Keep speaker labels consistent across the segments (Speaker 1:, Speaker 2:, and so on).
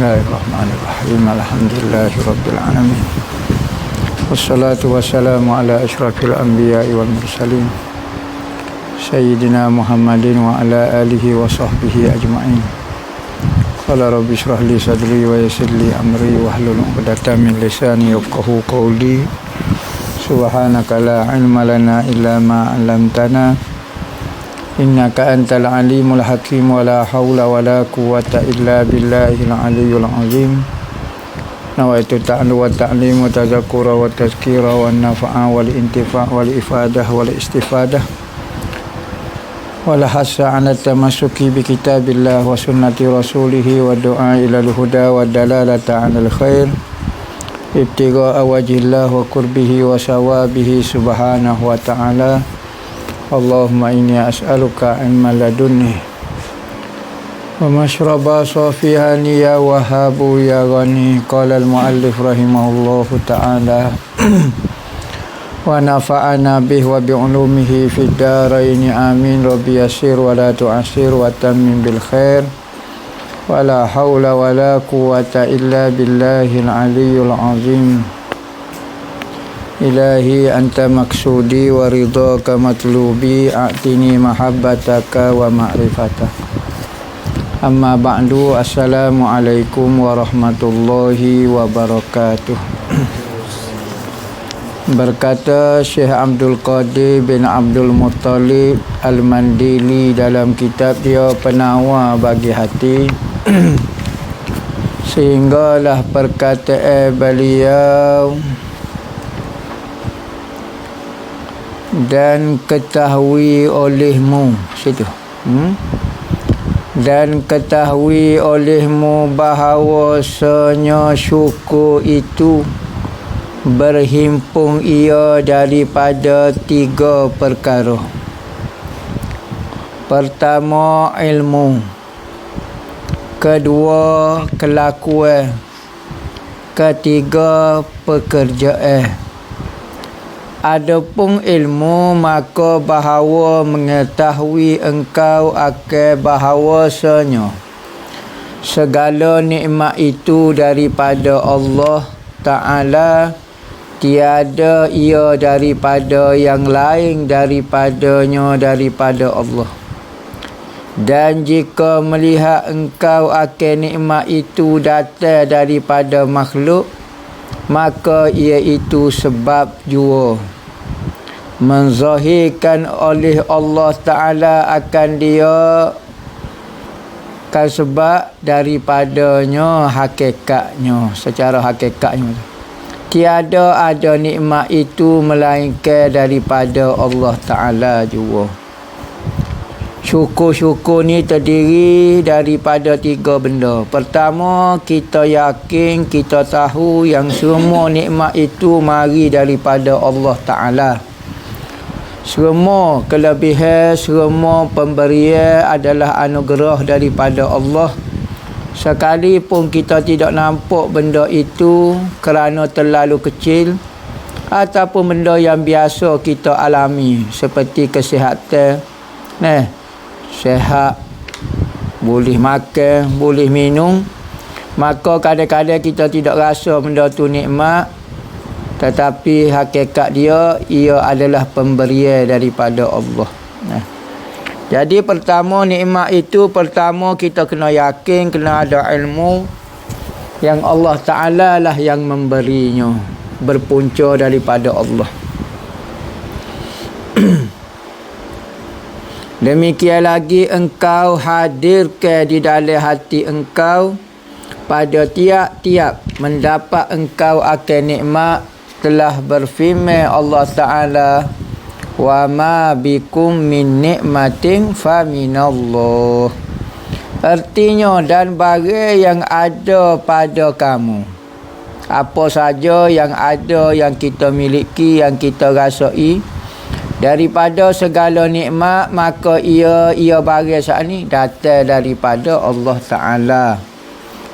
Speaker 1: Bismillahirrahmanirrahim. Alhamdulillahirabbil alamin. Wassalatu wassalamu ala asyrafil anbiya'i wal mursalin Sayyidina Muhammadin wa ala alihi wa sahbihi ajma'in. Qala rabbi shrah li sadri wa yassir li amri wahlul 'uqdatam min lisani yafqahu qawli. Subhanaka la ilma lana illa ma 'allamtana innaka antal alimul hakim wa la hawla wa la quwwata illa billahil aliyyil azim. Nawaitu ta'allu wa ta'lim wa tazakkura wa tazkira wa nafa'a wal intifa' wal ifadah wal istifadah wal hassa 'ala tamassuki bi kitabillah wa sunnati rasulih wa du'a ila al-huda wa dalalata 'alal khair ibtigha'a wajhillah wa qurbihi wa sawabihi subhanahu wa ta'ala. Allahumma inni as'aluka ilman ladunni wa mashraba safihan ya wahabu ya ghani. Qala al-muallif rahimahullahu ta'ala wa nafa'ana bih wa bi'ulumihi fid daraini amin. Rabbi yassir wa la tu'assir wa tammim bil khair wa la hawla wa la quwwata illa billahil aliyyil azim. Ilahi anta maksudi wa ridhaka matlubi a'tini mahabbataka wa ma'rifataka. Amma ba'du. Assalamualaikum warahmatullahi wabarakatuh. Berkata Syekh Abdul Qadir bin Abdul Muttalib Al-Mandili dalam kitab dia Penawar bagi Hati sehinggalah perkataan beliau, dan ketahui olehmu dan ketahui olehmu bahawasanya syukur itu berhimpun ia daripada tiga perkara. Pertama, ilmu. Kedua, kelakuan. Ketiga, pekerjaan. Adapun ilmu, maka bahawa mengetahui engkau akan bahawasanya segala nikmat itu daripada Allah Ta'ala, tiada ia daripada yang lain daripadanya daripada Allah. Dan jika melihat engkau akan nikmat itu datang daripada makhluk, maka iaitu sebab jua menzahirkan oleh Allah Ta'ala akan dia kan sebab daripadanya hakikatnya. Secara hakikatnya tiada ada nikmat itu melainkan daripada Allah Ta'ala jua. Syukur-syukur ni terdiri daripada tiga benda. Pertama, kita yakin, kita tahu yang semua nikmat itu mari daripada Allah Ta'ala. Semua kelebihan, semua pemberian adalah anugerah daripada Allah. Sekalipun kita tidak nampak benda itu kerana terlalu kecil, ataupun benda yang biasa kita alami seperti kesihatan, sihat, boleh makan, boleh minum, maka kadang-kadang kita tidak rasa benda tu nikmat, tetapi hakikat dia, ia adalah pemberian daripada Allah. Jadi pertama, nikmat itu pertama kita kena yakin, kena ada ilmu yang Allah Ta'ala lah yang memberinya, berpunca daripada Allah. Demikian lagi engkau hadirkan di dalam hati engkau pada tiap-tiap mendapat engkau akan nikmat. Telah berfirman Allah Ta'ala, wa ma bikum min nikmatin fa minallah. Artinya, dan barang yang ada pada kamu, apa saja yang ada, yang kita miliki, yang kita rasai daripada segala nikmat, maka ia barang saat ni datang daripada Allah Ta'ala.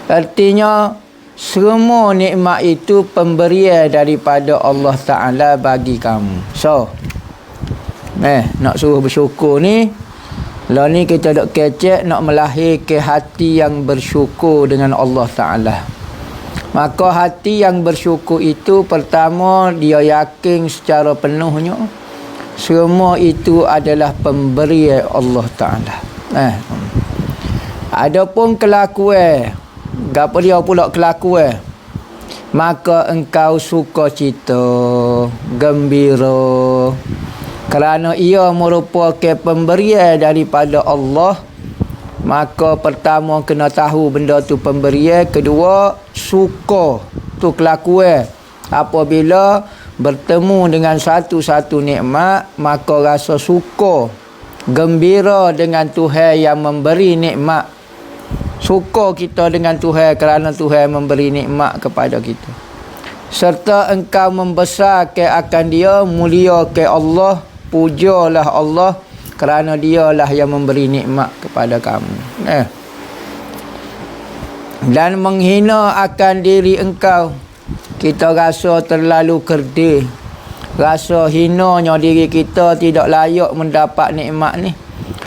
Speaker 1: Artinya semua nikmat itu pemberian daripada Allah Ta'ala bagi kamu. So nak suruh bersyukur ni, Lah ni kita dok kecek nak melahirkan hati yang bersyukur dengan Allah Ta'ala. Maka hati yang bersyukur itu pertama dia yakin secara penuhnya semua itu adalah pemberian Allah Ta'ala. Adapun kelakuan, gapo dia pula kelakuan? Maka engkau suka cita, gembira, kerana ia merupakan pemberian daripada Allah. Maka pertama kena tahu benda tu pemberian. Kedua, suka tu kelakuan. Apabila bertemu dengan satu-satu nikmat, maka rasa suka, gembira dengan Tuhan yang memberi nikmat. Suka kita dengan Tuhan kerana Tuhan memberi nikmat kepada kita. Serta engkau membesarkan akan dia, muliakan Allah, pujalah Allah kerana dialah yang memberi nikmat kepada kamu. Dan menghina akan diri engkau. Kita rasa terlalu kerdil, rasa hinanya diri kita tidak layak mendapat nikmat ni.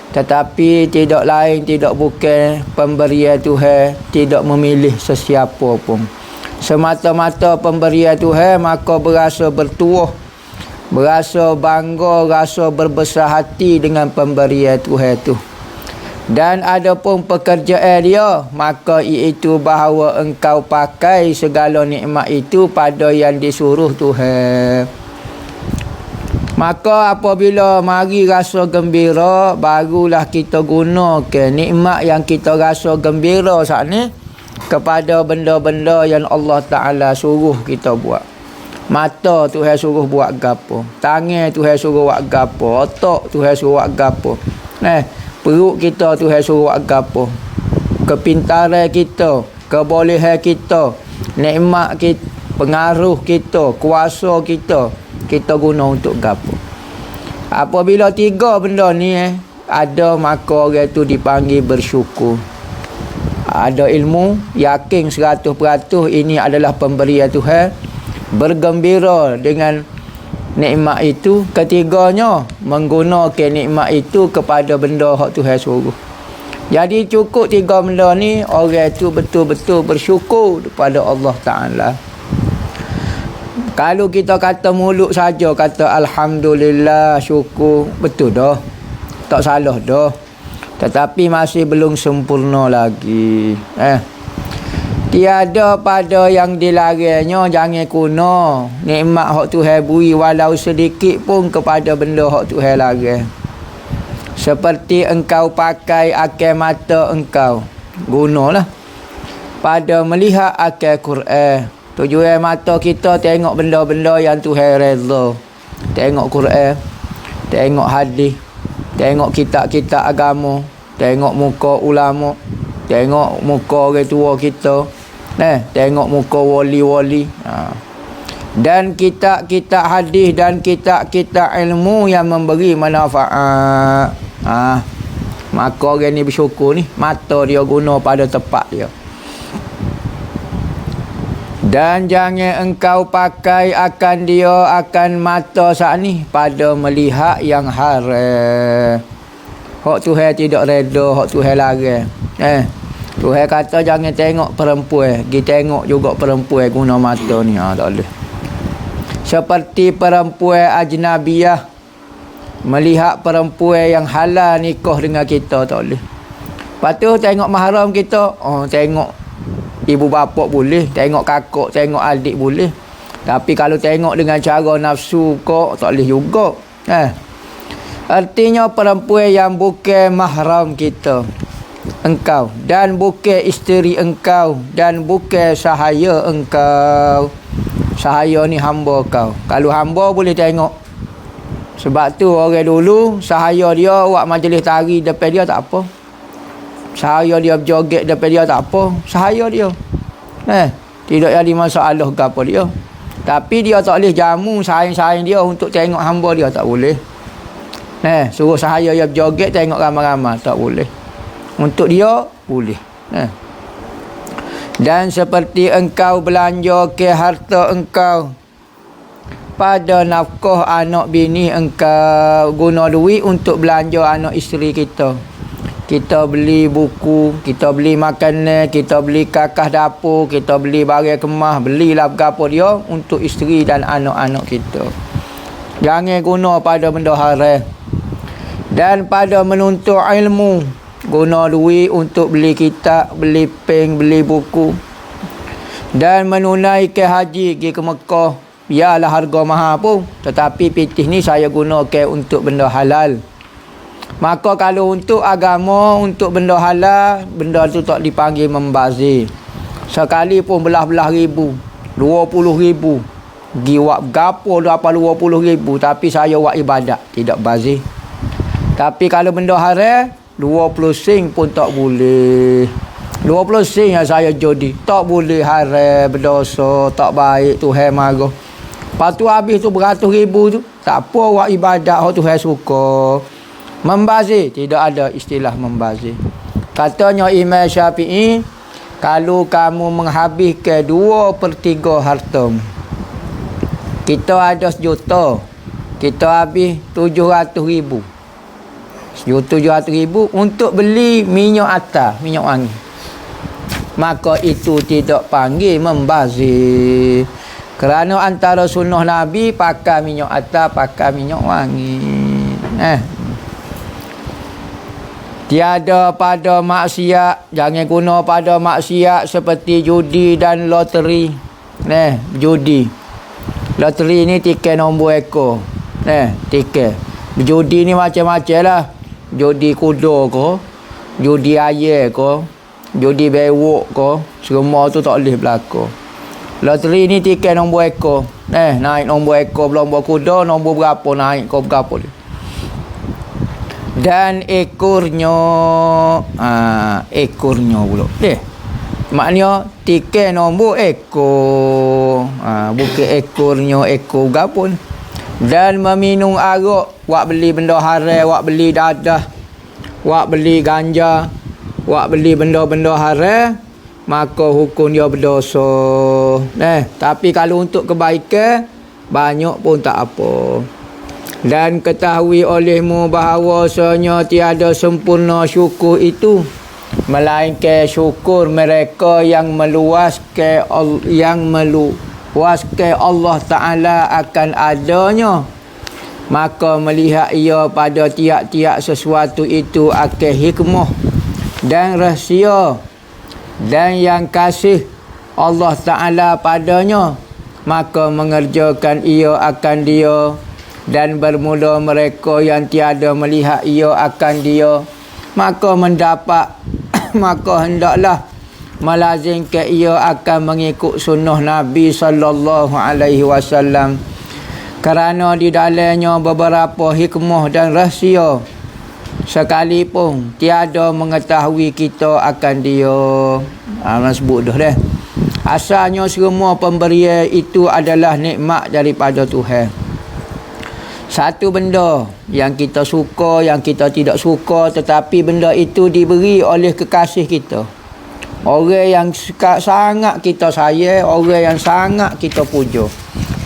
Speaker 1: Tetapi tidak lain, tidak bukan pemberian Tuhan, tidak memilih sesiapa pun. Semata-mata pemberian Tuhan, maka berasa bertuah, berasa bangga, rasa berbesar hati dengan pemberian Tuhan tu. Dan adapun pekerjaan dia, maka iaitu bahawa engkau pakai segala nikmat itu pada yang disuruh Tuhan. Maka apabila mari rasa gembira, barulah kita gunakan nikmat yang kita rasa gembira saat ni kepada benda-benda yang Allah Ta'ala suruh kita buat. Mata Tuhan suruh buat gapo, tangan Tuhan suruh buat gapo, otak Tuhan suruh buat gapo, perut kita Tuhan suruh buat gapo, kepintaran kita, kebolehan kita, nikmat kita, pengaruh kita, kuasa kita, kita guna untuk gapo. Apabila tiga benda ni ada, maka orang tu dipanggil bersyukur. Ada ilmu, yakin 100% ini adalah pemberian Tuhan, bergembira dengan nikmat itu. Ketiganya, menggunakan nikmat itu kepada benda hak Tuhan suruh. Jadi cukup tiga benda ni, orang tu betul-betul bersyukur kepada Allah Ta'ala. Kalau kita kata mulut saja, kata Alhamdulillah, syukur, betul dah, tak salah dah. Tetapi masih belum sempurna lagi. Tiada pada yang dilarangnya, jangan guna nikmat hak Tuhan beri walau sedikit pun kepada benda hak Tuhan larang. Seperti engkau pakai akal mata engkau, gunalah pada melihat akal Quran. Tujuan mata kita tengok benda-benda yang Tuhan redha. Tengok Quran, tengok hadis, tengok kitab-kitab agama, tengok muka ulama, tengok muka orang tua kita, tengok muka wali-wali. Dan kitab-kitab hadis dan kitab-kitab ilmu yang memberi manfaat. Maka orang ni bersyukur ni, mata dia guna pada tempat dia. Dan jangan engkau pakai akan dia, akan mata saat ni pada melihat yang haram. Hak Tuhan tidak reda, hak Tuhan larang. Tuhan kata jangan tengok perempuan, pergi tengok juga perempuan guna mata ni. Tak boleh. Seperti perempuan ajnabiyah melihat perempuan yang halal nikah dengan kita, tak boleh. Lepas tu tengok mahram kita, tengok ibu bapa boleh, tengok kakak, tengok adik boleh. Tapi kalau tengok dengan cara nafsu kok, tak boleh juga. Artinya perempuan yang bukan mahram kita, engkau, dan bukan isteri engkau, dan bukan sahaya engkau. Sahaya ni hamba kau. Kalau hamba boleh tengok. Sebab tu orang dulu, sahaya dia buat majlis tari depan dia tak apa. Sahaya dia berjoget depan dia tak apa. Sahaya dia. Tidak jadi masalah ke apa dia. Tapi dia tak boleh jamu saing-saing dia untuk tengok hamba dia, tak boleh. Suruh sahaya dia berjoget tengok ramai-ramai, tak boleh. Untuk dia boleh. Dan seperti engkau belanja ke harta engkau pada nafkah anak bini engkau, guna duit untuk belanja anak isteri kita. Kita beli buku, kita beli makanan, kita beli kakas dapur, kita beli barang kemas, belilah berapa dia untuk isteri dan anak-anak kita. Jangan guna pada benda haram. Dan pada menuntut ilmu, guna duit untuk beli kitab, beli pen, beli buku. Dan menunaikan haji pergi ke Mekah, biarlah harga mahal pun, tetapi pitih ni saya gunakan untuk benda halal. Maka kalau untuk agama, untuk benda halal, benda tu tak dipanggil membazir. Sekali pun belah-belah ribu, 20,000, pergi buat gapo apa 20,000, tapi saya buat ibadat, tidak bazir. Tapi kalau benda haram, 20 sen pun tak boleh. 20 sen yang saya jodi, tak boleh, haram, berdosa, tak baik, Tuhan marah. Lepas tu habis tu beratus ribu tu, tak apa buat ibadat hak Tuhan suka. Membazir, tidak ada istilah membazir. Katanya Imam Syafi'i, kalau kamu menghabiskan 2/3 hartamu, kita ada 1 juta, kita habis 700,000, 700,000 untuk beli minyak atas, minyak wangi, maka itu tidak panggil membazir. Kerana antara sunnah Nabi pakai minyak atas, pakai minyak wangi. Tiada pada maksiat, jangan guna pada maksiat seperti judi dan loteri. Judi. Loteri ni tiket nombor ekor. Tiket. Judi ni macam-macam lah. Judi kuda ke, judi air ke, judi bewok ke, semua tu tak boleh berlaku. Loteri ni tiket nombor ekor. Naik nombor ekor, nombor kuda, nombor berapa naik kau berapa dia. Dan ekornya, ekornya pula. Maknanya tiket nombor ekor. Bukan ekornya, ekor berapa ni. Dan meminum arak, wak beli benda haram, wak beli dadah, wak beli ganja, wak beli benda-benda haram, maka hukum dia berdosa. Tapi kalau untuk kebaikan, banyak pun tak apa. Dan ketahui olehmu bahawasanya tiada sempurna syukur itu, melainkan syukur mereka yang meluaskan Allah Ta'ala akan adanya. Maka melihat ia pada tiap-tiap sesuatu itu akan hikmah dan rahsia, dan yang kasih Allah Ta'ala padanya, maka mengerjakan ia akan dia. Dan bermula mereka yang tiada melihat ia akan dia, maka mendapat maka hendaklah melazimkan ia akan mengikut sunnah Nabi sallallahu alaihi wasallam, kerana di dalamnya beberapa hikmah dan rahsia, sekalipun tiada mengetahui kita akan dia. Sebut dah. Asalnya semua pemberian itu adalah nikmat daripada Tuhan. Satu benda yang kita suka, yang kita tidak suka, tetapi benda itu diberi oleh kekasih kita, orang yang sangat kita sayang, orang yang sangat kita puja.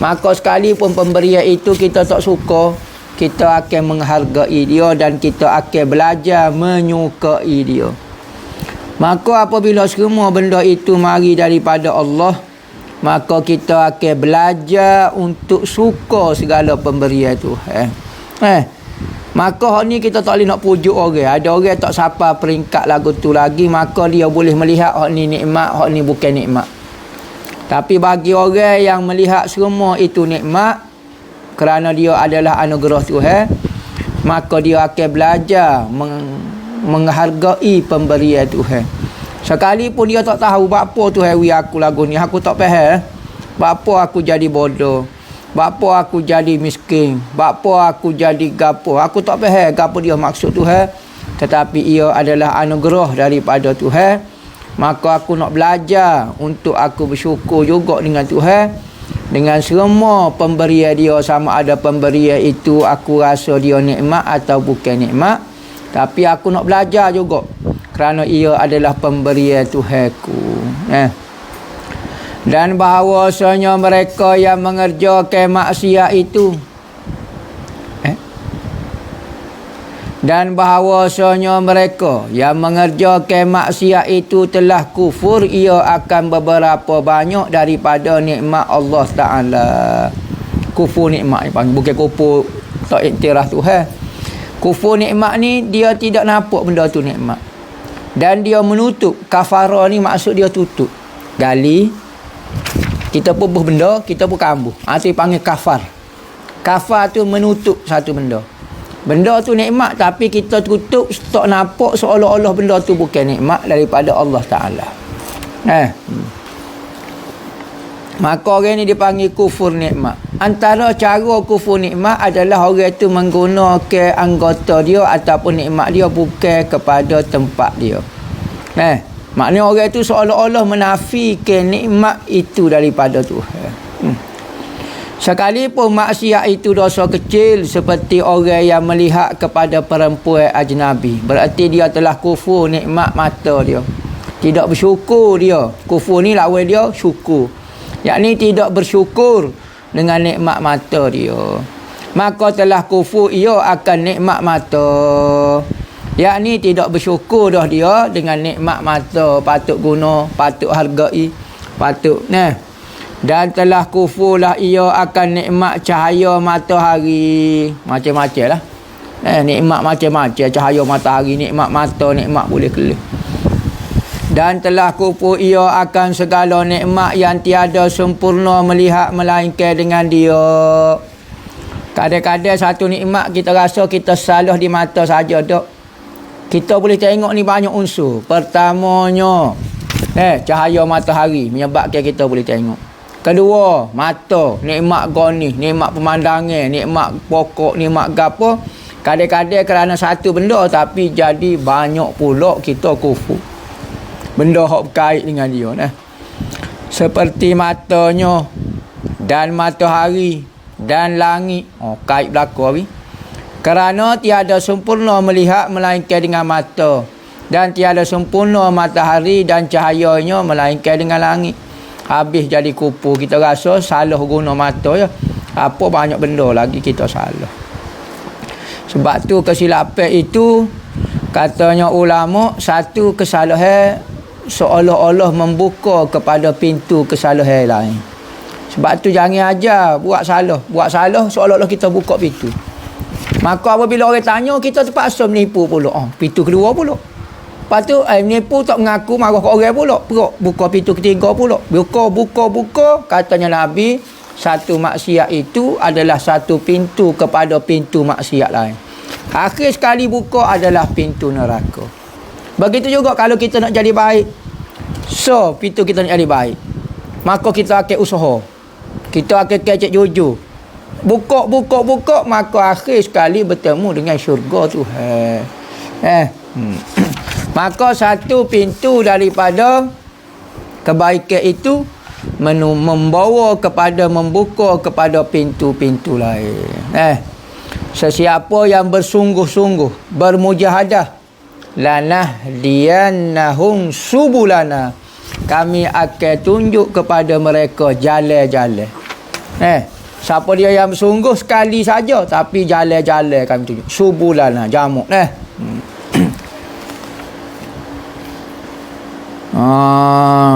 Speaker 1: Maka sekalipun pemberian itu kita tak suka, kita akan menghargai dia dan kita akan belajar menyukai dia. Maka apabila semua benda itu mari daripada Allah, maka kita akan belajar untuk suka segala pemberian Tuhan. Maka hak ni kita tak boleh nak pujuk orang. Ada orang tak sampai peringkat lagu tu lagi, maka dia boleh melihat hak ni nikmat, hak ni bukan nikmat. Tapi bagi orang yang melihat semua itu nikmat, kerana dia adalah anugerah Tuhan, maka dia akan belajar menghargai pemberian Tuhan. Sekalipun dia tak tahu bapa Tuhan wi aku lagu ni, aku tak faham. Bapa aku jadi bodoh, bapa aku jadi miskin, bapa aku jadi gapo, aku tak faham gapo dia maksud Tuhan. Tetapi ia adalah anugerah daripada Tuhan, maka aku nak belajar untuk aku bersyukur juga dengan Tuhan, dengan semua pemberian dia, sama ada pemberian itu aku rasa dia nikmat atau bukan nikmat. Tapi aku nak belajar juga, kerana ia adalah pemberian Tuhanku. Dan bahawasanya mereka yang mengerjakan maksiat itu dan bahawasanya mereka yang mengerjakan maksiat itu telah kufur, ia akan beberapa banyak daripada nikmat Allah Ta'ala. Kufur nikmat ni panggil, bukan kufur tak iktiraf Tuhan. Kufur nikmat ni dia tidak nampak benda tu nikmat, dan dia menutup. Kafarah ni maksud dia tutup, gali. Kita pun benda, kita pun kambuh. Itu dipanggil kafar. Kafar tu menutup satu benda. Benda tu nikmat tapi kita tutup, tak nampak, seolah-olah benda tu bukan nikmat daripada Allah Ta'ala. Maka orang ni dipanggil kufur nikmat. Antara cara kufur nikmat adalah orang tu menggunakan anggota dia ataupun nikmat dia bukan kepada tempat dia. Maknanya orang tu seolah-olah menafikan nikmat itu daripada Tuhan. Sekalipun maksiat itu dosa kecil, seperti orang yang melihat kepada perempuan ajnabi, berarti dia telah kufur nikmat mata dia. Tidak bersyukur dia. Kufur ni lawan dia syukur. Yakni tidak bersyukur dengan nikmat mata dia. Maka telah kufur ia akan nikmat mata. Yakni tidak bersyukur dah dia dengan nikmat mata. Patut guna, patut hargai, patut dan telah kufurlah ia akan nikmat cahaya matahari. Macam-macam lah. Nikmat macam-macam. Cahaya matahari, nikmat mata, nikmat boleh kelih. Dan telah kufur ia akan segala nikmat yang tiada sempurna melihat melainkan dengan dia. Kadang-kadang satu nikmat kita rasa kita salah di mata saja dok. Kita boleh tengok ni banyak unsur. Pertamanya cahaya matahari menyebabkan kita boleh tengok. Kedua, mata, nikmat goni, nikmat pemandangan, nikmat pokok, nikmat gapo. Kadang-kadang kerana satu benda tapi jadi banyak pula kita kufur. Benda hak berkait dengan dia seperti matanya dan matahari dan langit. Kait berlaku hari. Kerana tiada sempurna melihat melainkan dengan mata, dan tiada sempurna matahari dan cahayanya melainkan dengan langit. Habis jadi kupu. Kita rasa salah guna mata ya. Apa banyak benda lagi kita salah. Sebab tu kesilapan itu, katanya ulama, satu kesalahan seolah-olah membuka kepada pintu kesalahan lain. Sebab tu jangan ajar buat salah. Buat salah seolah-olah kita buka pintu. Maka apabila orang tanya, kita terpaksa menipu pula. Pintu kedua pula. Lepas tu menipu tak mengaku, marah ke orang pula. Buka pintu ketiga pula. Buka. Katanya Nabi, satu maksiat itu adalah satu pintu kepada pintu maksiat lain. Akhir sekali buka adalah pintu neraka. Begitu juga kalau kita nak jadi baik. So, pintu kita nak jadi baik, maka kita akan usaha. Kita akan kecek jujur. Buka. Maka akhir sekali bertemu dengan syurga Tuhan. Maka satu pintu daripada kebaikan itu membawa kepada membuka kepada pintu-pintu lain. Sesiapa yang bersungguh-sungguh bermujahadah, lanahdiyannahum subulana, kami akan tunjuk kepada mereka jalan-jalan. Siapa dia yang bersungguh sekali saja, tapi jalan-jalan kami tunjuk. Subulana jamak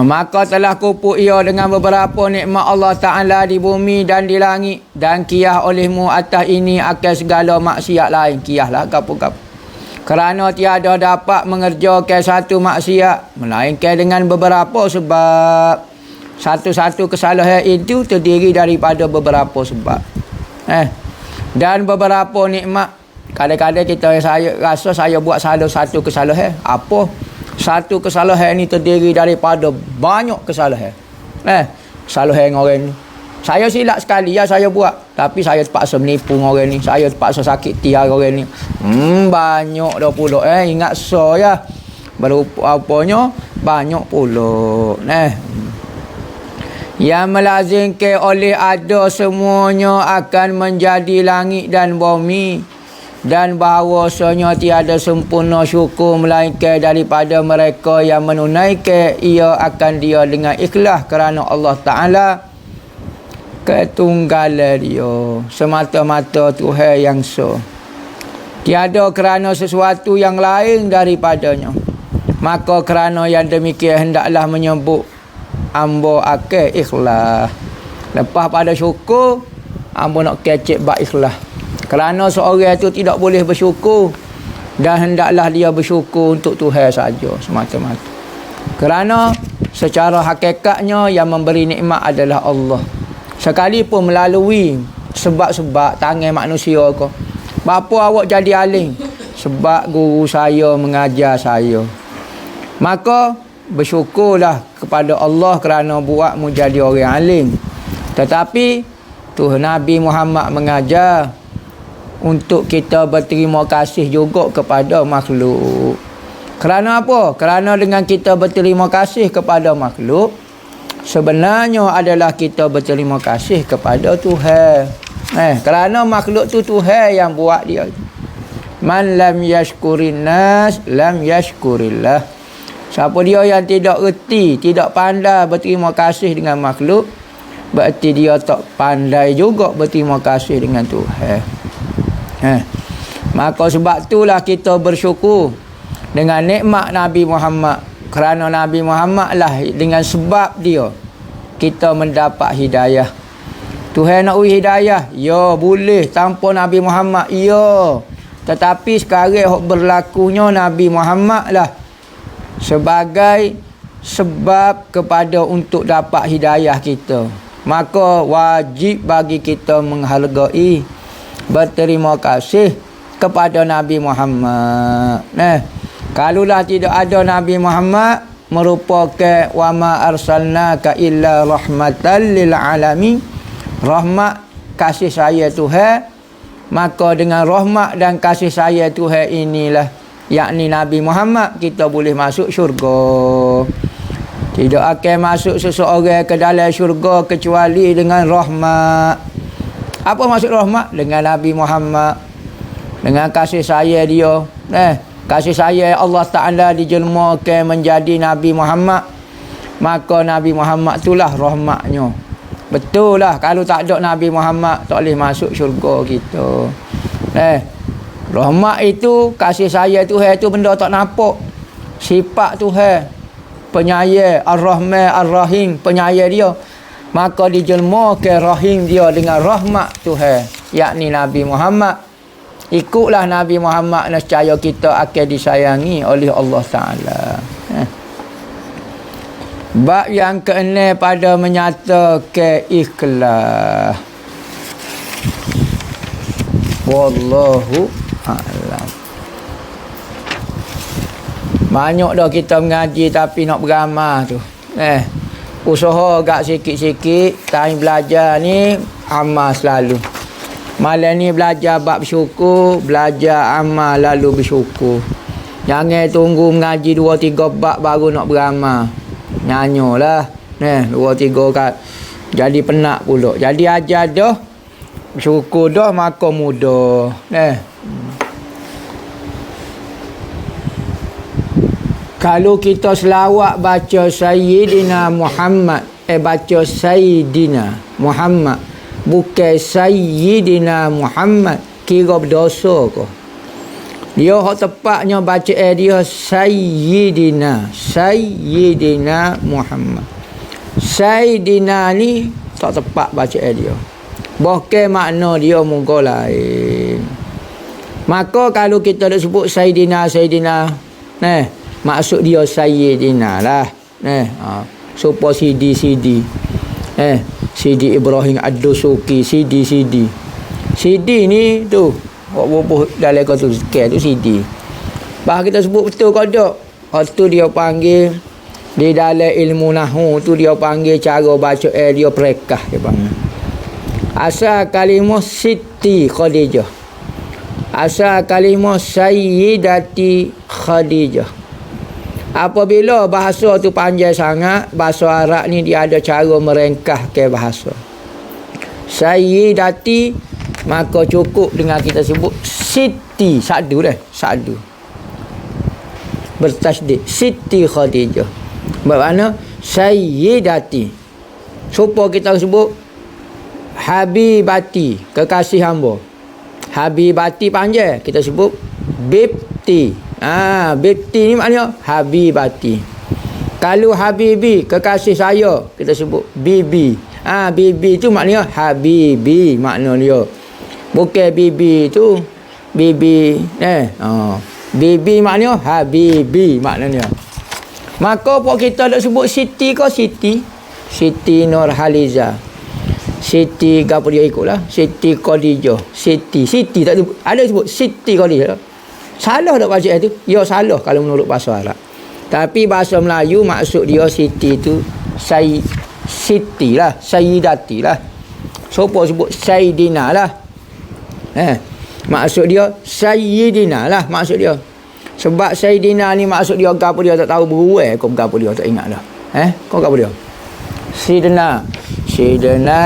Speaker 1: maka telah kupuk ia dengan beberapa nikmat Allah Ta'ala di bumi dan di langit, dan kiyah olehmu atas ini akan segala maksiat lain. Kiyah lah gapo-gapo. Kerana tiada dapat mengerjakan satu maksiat melainkan dengan beberapa sebab. Satu-satu kesalahan itu terdiri daripada beberapa sebab. Dan beberapa nikmat. Kadang-kadang saya rasa saya buat salah satu kesalahan. Apa? Satu kesalahan ini terdiri daripada banyak kesalahan. Kesalahan orang ni. Saya silap sekali ya saya buat. Tapi saya terpaksa menipu orang ni. Saya terpaksa sakit tiar orang ni. Banyak dah pula. Ingat ya. Berupanya banyak pula. Yang melazimkan oleh ada semuanya akan menjadi langit dan bumi.
Speaker 2: dan bahawasanya tiada sempurna syukur melainkan daripada mereka yang menunaikan ia akan dia dengan ikhlas kerana Allah Ta'ala ketunggalan dia, semata-mata Tuhan yang so, tiada kerana sesuatu yang lain daripadanya. Maka kerana yang demikian hendaklah menyebut ambo akan ikhlas. Lepas pada syukur, ambo nak kecek bak ikhlas. Kerana seorang itu tidak boleh bersyukur, dan hendaklah dia bersyukur untuk Tuhan saja semata-mata. Kerana secara hakikatnya yang memberi nikmat adalah Allah. Sekalipun melalui sebab-sebab tangan manusia ko. Bapa awak jadi alim? Sebab guru saya mengajar saya. Maka bersyukurlah kepada Allah kerana buatmu jadi orang alim. Tetapi Tuhan Nabi Muhammad mengajar untuk kita berterima kasih juga kepada makhluk. Kerana apa? Kerana dengan kita berterima kasih kepada makhluk, sebenarnya adalah kita berterima kasih kepada Tuhan. Kerana makhluk tu Tuhan yang buat dia. Man lam yashkurin nas lam yashkurillah. Siapa dia yang tidak reti, tidak pandai berterima kasih dengan makhluk, berarti dia tak pandai juga berterima kasih dengan Tuhan. Maka sebab itulah kita bersyukur dengan nikmat Nabi Muhammad. Kerana Nabi Muhammad lah, dengan sebab dia kita mendapat hidayah. Tuhan nak beri hidayah, ya boleh tanpa Nabi Muhammad, ya. Tetapi sekarang berlakunya Nabi Muhammad lah sebagai sebab kepada untuk dapat hidayah kita. Maka wajib bagi kita menghargai, berterima kasih kepada Nabi Muhammad. Kalaulah tidak ada Nabi Muhammad, merupakan wa ma arsalnaka illa rahmatan lil alamin, rahmat kasih saya Tuhan. Maka dengan rahmat dan kasih saya Tuhan inilah, yakni Nabi Muhammad, kita boleh masuk syurga. Tidak akan masuk seseorang ke dalam syurga kecuali dengan rahmat. Apa maksud rahmat? Dengan Nabi Muhammad, dengan kasih sayang dia. Kasih sayang Allah Ta'ala dijelmakan menjadi Nabi Muhammad. Maka Nabi Muhammad itulah rahmatnya. Betul lah, kalau tak ada Nabi Muhammad, tak boleh masuk syurga kita. Rahmat itu, kasih sayang Tuhan itu benda tak nampak. Sifat Tuhan, penyayang, Ar-Rahman, Ar-Rahim, penyayang dia. Maka dijelmakan rahim dia dengan rahmat Tuhan, yakni Nabi Muhammad. Ikutlah Nabi Muhammad, nescaya kita akan disayangi oleh Allah Ta'ala. Bab yang ke-6 pada menyatakan ikhlas. Wallahu a'lam. Banyak dah kita mengaji tapi nak beramal tu. Usaha agak sikit-sikit. Time belajar ni amal selalu. Malam ni belajar bab bersyukur, belajar amal lalu bersyukur. Jangan tunggu mengaji 2-3 bab baru nak beramal. Nyanyolah. 2-3 kat. Jadi penat pula. Jadi ajar dah, bersyukur dah, maka mudah. Kalau kita selawat baca Sayyidina Muhammad, baca Sayyidina Muhammad, bukan Sayyidina Muhammad, kira berdosa ke? Dia hak tepatnya baca dia Sayyidina Muhammad. Sayyidina ni tak tepat baca dia. Bahkan makna dia muka lain. Maka kalau kita dah sebut Sayyidina, maksud dia Sayyidina lah. Supaya Sidi Ibrahim Ad-Dusuki, Sidi ni tu bubuh dalam kata zikir tu Sidi. Bah kita sebut betul ke tak? Tu dia panggil di dalam ilmu nahwu tu, dia panggil cara baca dia perekah, dia panggil. Asal kalimah Siti Khadijah, asal kalimah Sayyidati Khadijah. Apabila bahasa tu panjang sangat, bahasa Arab ni dia ada cara merengkahkan bahasa. Sayyidati, maka cukup dengan kita sebut Siti Siti, sadu dah, sadu. Bertasydid. Siti Khadijah. Bermakna Sayyidati. Supaya kita sebut Habibati, kekasih hamba. Habibati panjang, kita sebut Bibti. Bibti ni maknanya Habibati. Kalau Habibi, kekasih saya, kita sebut Bibi. Bibi tu maknanya Habibi, makna dia. Bukan Bibi tu Bibi Bibi maknanya Habibi, maknanya. Maka apa kita nak sebut Siti ke Siti? Siti Nurhaliza. Siti gapo dia ikutlah. Siti Khadijah. Siti tak ada sebut Siti Khadijah. Salah tak baca itu? Ya salah kalau menurut bahasa Arab. Tapi bahasa Melayu maksud dia Siti tu Siti lah, Sayyidati lah. Siapa sebut Sayyidina lah. Maksud dia Sayyidina lah maksud dia. Sebab Sayyidina ni maksud dia gapo dia tak tahu beruai kau gapo dia tak ingat dah. Kau gapo dia? Sidna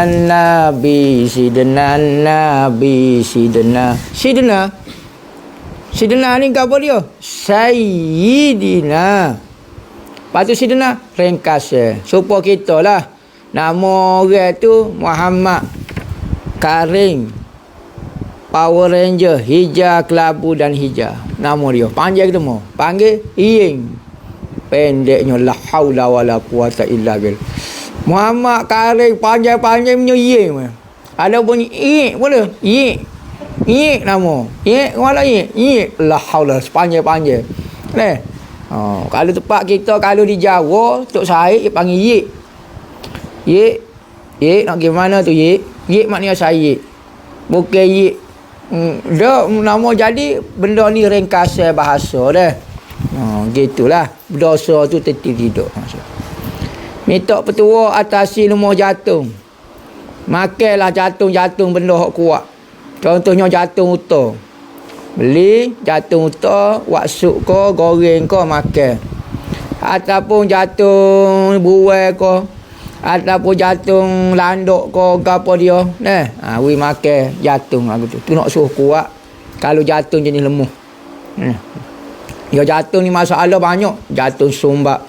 Speaker 2: Nabi, Sidna Nabi, Sidna ni gapo dia? Sayyidina. Lepas tu Sidna ringkas. Supaya kita lah. Nama orang tu Muhammad Karing, Power Ranger, hijau, kelabu dan hijau. Nama dia. Panjang kita mau. Panggil Iying. Pendeknya la haula wala quwata illa billah. Muhammad Karing panjang-panjang punya Iying. Ada bunyi Iying boleh? Iying nama. Iying mana Iying? Iying la haula panjang-panjang. Kalau tempat kita kalau di Jawa Tok Said dia panggil Yik nak gimana tu Yik maknanya Said. Bukan Yik. Dia nama jadi benda ni ringkasan bahasa dah. Gitulah. Berdosa tu tertidur. Minta petua atasi lemah jatung. Makanlah jatung benda hak kuat. Contohnya jatung utuh. Beli jatung utuh, wak sup ko, goreng ko, makan. Ataupun jatung buai ko, ataupun jatung landok ko, gapo dia. We makan jatung aku tu. Tu nak suruh kuat. Kalau jatung jenis lemah. Ya jatung ni masalah banyak. Jatung sumbat,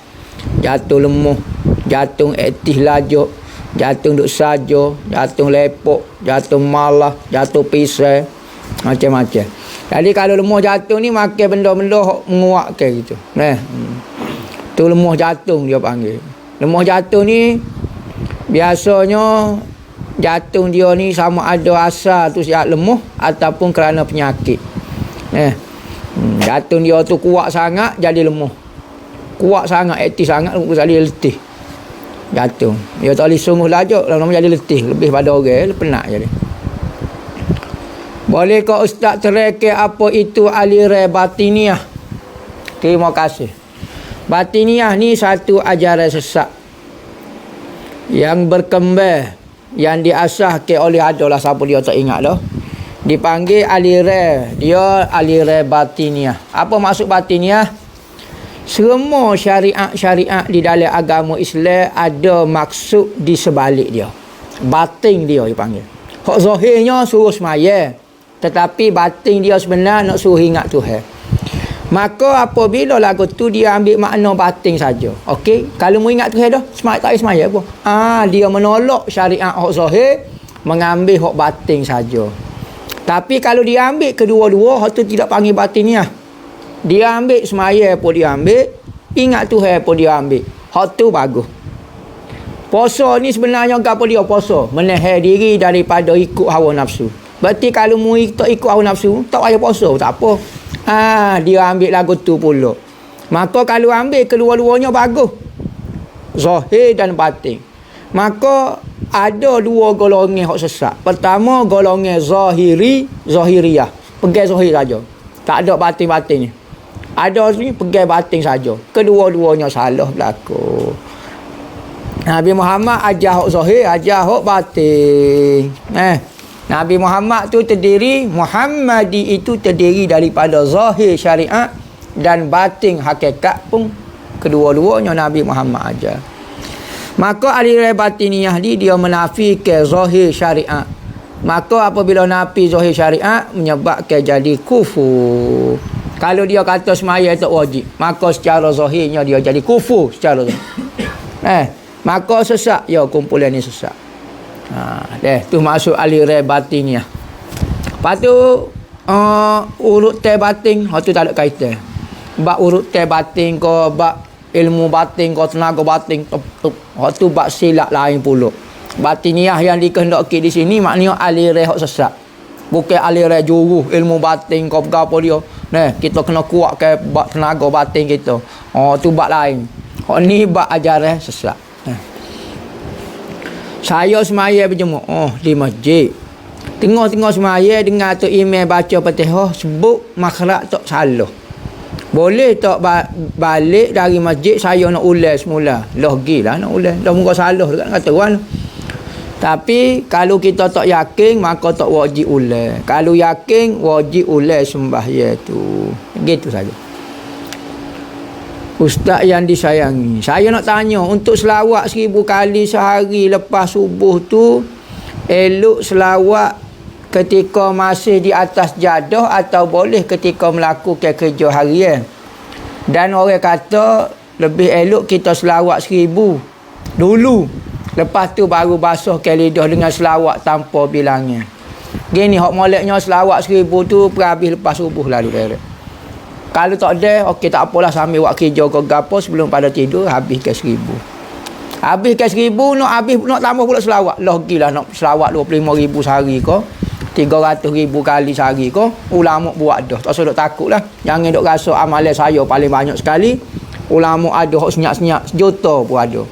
Speaker 2: jatung lemah, jatung aktif lajuk, jatung duk saja, jatung lepok, jatung malah, jatung pisang, macam-macam. Jadi kalau lemah jatung ni makan benda-benda menguatkan gitu. Tu lemah jatung dia panggil. Lemah jatung ni biasanya jatung dia ni sama ada asal tu siap lemah ataupun kerana penyakit. Jatung dia tu kuat sangat jadi lemah. Kuat sangat, aktif sangat jadi letih. Jatung. Dia tak boleh sungguh lajuk, lama-lama jadi letih. Lebih pada orang, penat jadi. Boleh kau Ustaz terangkan apa itu aliran batiniah? Terima kasih. Batiniah ni satu ajaran sesat yang berkembang, yang diasahkan oleh adalah siapa dia tak ingat dah. Dipanggil aliran, dia aliran batiniah. Apa maksud batiniah? Semua syariat-syariat di dalam agama Islam ada maksud di sebalik dia. Batin dia dipanggil. Hak zahirnya suruh semaya, tetapi batin dia sebenar nak suruh ingat Tuhan. Maka apabila lagu tu dia ambil makna batin saja. Okey, kalau mau ingat Tuhan dah, tak semaya pun. Dia menolak syariat hak zahir, mengambil hak batin saja. Tapi kalau dia ambil kedua-dua, hak tu tidak panggil batiniah. Dia ambil semaya pun dia ambil, ingat Tuhan pun dia ambil. Hak tu bagus. Puasa ni sebenarnya apa dia puasa? Menahan diri daripada ikut hawa nafsu. Berarti kalau mu tak ikut hawa nafsu, tak payah puasa, tak apa. Dia ambil lagu tu pula. Maka kalau ambil kedua-duanya bagus. Zahir dan batin. Maka ada dua golongan hak sesat. Pertama golongan zahiriyah. Pegang zahir saja. Tak ada batin-batin ni. Ada ni pegang batin saja. Kedua-duanya salah berlaku. Nabi Muhammad ajar hak zahir, ajar hak batin. Nabi Muhammad tu terdiri, Muhammadi itu terdiri daripada zahir syariat dan batin hakikat pun kedua-duanya Nabi Muhammad ajar. Maka aliran batiniyah ni dia menafikan zahir syariat maka apabila nafi zahir syariat menyebabkan jadi kufur. Kalau dia kata semaya tak wajib, maka secara zahirnya dia jadi kufur secara zahir. Maka sesat, ya kumpulan ni sesat. Tu masuk aliran batiniah. Lepas tu urut teh batin, tu tak ada kaitan. Bab urut teh batin ko, bab ilmu batin ko, tenaga batin tu bab silap lain pula. Batiniah yang dikehendaki di sini maknanya aliran hak sesat. Bukan aliran juru ilmu batin ko apa dia. Kita kena kuatkan bab tenaga batin kita. Tu bab lain. Hak ni bab ajaran sesat. Saya semaya berjemaah di masjid. Tengah-tengah semaya dengar tu imam baca Fatihah sebut makhraj tak salah. Boleh tak balik dari masjid saya nak ulang semula. Lah gilah nak ulang. Dah muka salah dekat kata tuan. Tapi kalau kita tak yakin maka tak wajib ulang. Kalau yakin wajib ulang sembahyang tu. Gitu saja. Ustaz yang disayangi, saya nak tanya, untuk selawat 1000 kali sehari lepas subuh tu elok selawat ketika masih di atas jadah atau boleh ketika melakukan kerja harian? Dan orang kata lebih elok kita selawat 1000 dulu, lepas tu baru basuhkan lidah dengan selawat tanpa bilangan. Gini hak moleknya selawat 1000 tu perhabis lepas subuh lalu direct. Kalau tak ada, okey tak apalah, sambil buat kerja ke gapo sebelum pada tidur habiskan 1000. Habiskan 1000 nak tambah pula selawat. Lagilah nak selawat 25,000 sehari ke, 300,000 kali sehari ke, ulama buat dah. Tak usah duk takutlah. Jangan duk rasa amalan saya paling banyak sekali. Ulama ada hak senyap-senyap sejuta pun ada.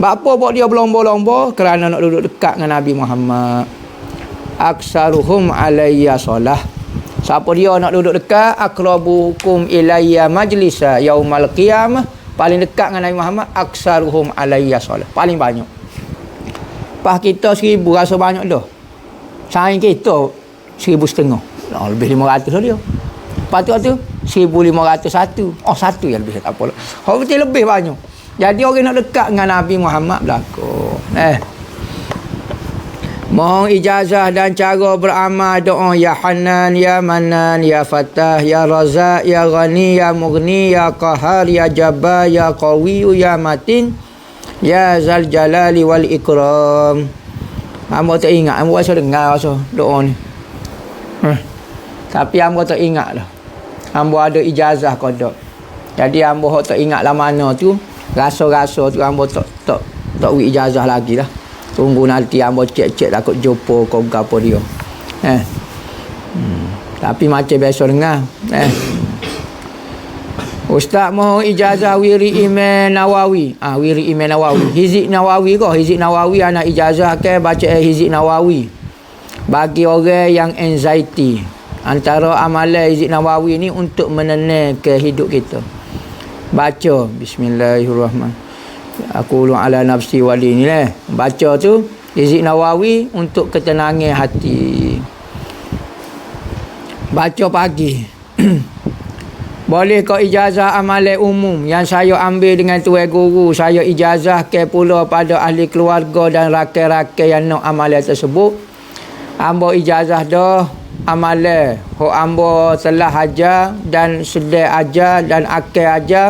Speaker 2: Apa buat dia berlomba-lomba kerana nak duduk dekat dengan Nabi Muhammad. Aksaruhum alayya solah. Siapa dia nak duduk dekat, akrabukum ilayya majlisa yaumal qiyamah, paling dekat dengan Nabi Muhammad, aksaruhum alayya solah, paling banyak. Pas kita 1000 rasa banyak dah. Saing kita 1,500. Lebih 500 lah dia. Lepas tu 1,501. Satu yang lebih tak apa. Orang betul lebih banyak. Jadi orang nak dekat dengan Nabi Muhammad berlaku. Mohon ijazah dan cara beramal doa ya Hanan, ya Manan, ya Fatah, ya Razak, ya Ghani, ya Mughni, ya Qahar, ya Jabbar, ya Qawi, ya Matin, ya Zal Jalali wal Ikram. Hamba tak ingat, hamba rasa dengar rasa doa ni. Tapi hamba tak ingat lah. Hamba ada ijazah kodok. Jadi hamba tak ingat lah mana tu. Rasa-rasa tu hamba tak ijazah lagi lah. Tunggu nanti hamba cek-cek takut jumpa kau apa dia. Tapi macam biasa dengar. Ustaz mohon ijazah wiri Imam Nawawi. Wiri Imam Nawawi. Hizib Nawawi ke? Hizib Nawawi anak ijazah ke baca Hizib Nawawi. Bagi orang yang anxiety. Antara amalan Hizib Nawawi ni untuk menenangkan hidup kita. Baca bismillahirrahmanirrahim. Aku ulung ala nafsi wali ni lah. Baca tu Hizib Nawawi untuk ketenangan hati. Baca pagi. Boleh kau ijazah amalan umum yang saya ambil dengan tuan guru. Saya ijazah ke pula pada ahli keluarga dan rakan-rakan yang nak amalan tersebut. Hamba ijazah dah amalan. Hok hamba telah ajar dan sedang ajar dan akan ajar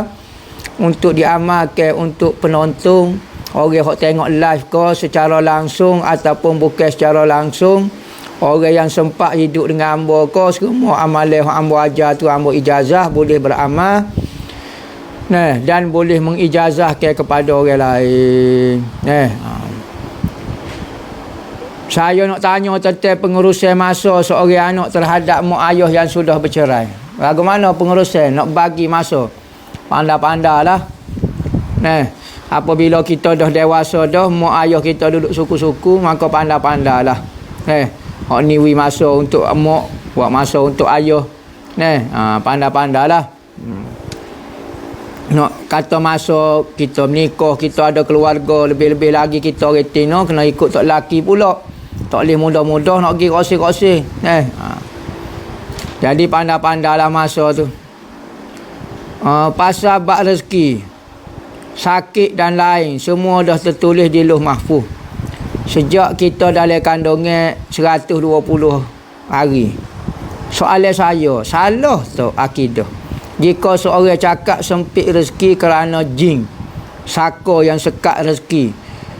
Speaker 2: untuk diamalkan untuk penonton, orang yang tengok live ke secara langsung ataupun bukan secara langsung, orang yang sempat hidup dengan hamba ke, semua amalan yang hamba ajar tu hamba ijazah boleh beramal dan boleh mengijazahkan kepada orang lain. Saya nak tanya tentang pengurusan masa seorang anak terhadap mak ayah yang sudah bercerai. Bagaimana pengurusan nak bagi masa? Pandai-pandai lah. Apabila kita dah dewasa dah, mak ayah kita duduk suku-suku, maka pandai-pandai lah. Hak ni masa untuk mak, buat masa untuk ayah. Pandai-pandai lah. Nak kata masa kita menikah, kita ada keluarga, lebih-lebih lagi kita retina, kena ikut tok laki pula. Tak boleh mudah-mudah nak pergi kosih-kosih. Jadi pandai-pandai lah masa tu. Pasal bab rezeki, sakit dan lain, semua dah tertulis di Lauh Mahfuz. Sejak kita dalam kandungan 120 hari. Soalan saya, salah tu akidah. Jika seorang cakap sempit rezeki kerana jin, saka yang sekat rezeki.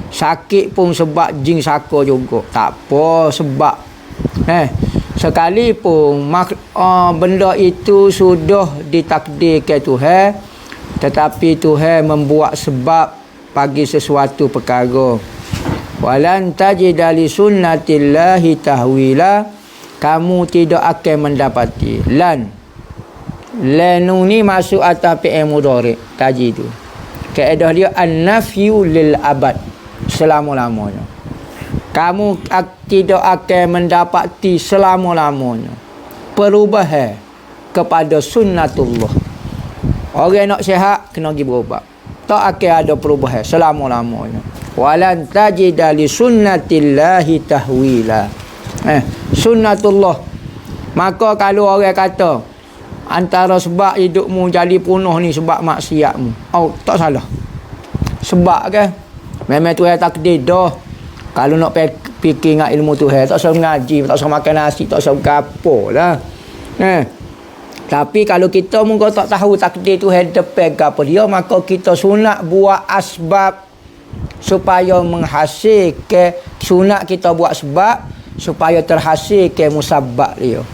Speaker 2: Sakit pun sebab jin saka juga. Tak apa sebab. Sekalipun benda itu sudah ditakdirkan Tuhan, tetapi Tuhan membuat sebab bagi sesuatu perkara. Walan tajida li sunnatillahi tahwila, kamu tidak akan mendapati. Lan ni masuk atas fi'il mudhari' tajidu. Kaedah dia an-nafyu lil abad, selama-lamanya. Kamu tidak akan mendapati selama-lamanya perubahan kepada sunnatullah. Orang nak sihat kena pergi berubat. Tak akan ada perubahan selama-lamanya. Walan tajida li sunnatillahi tahwila. Sunnatullah. Maka kalau orang kata antara sebab hidupmu jadi punah ni sebab maksiatmu, tak salah. Sebab ke memang Tuhan takdir dah. Kalau nak fikir dengan ilmu Tuhan, tak usah mengaji, tak usah makan nasi, tak usah gapo lah. Tapi kalau kita mungkin tak tahu takdir Tuhan depan gapo dia, maka kita sunat buat asbab supaya menghasilkan. Sunat kita buat sebab supaya terhasilkan musabbab dia.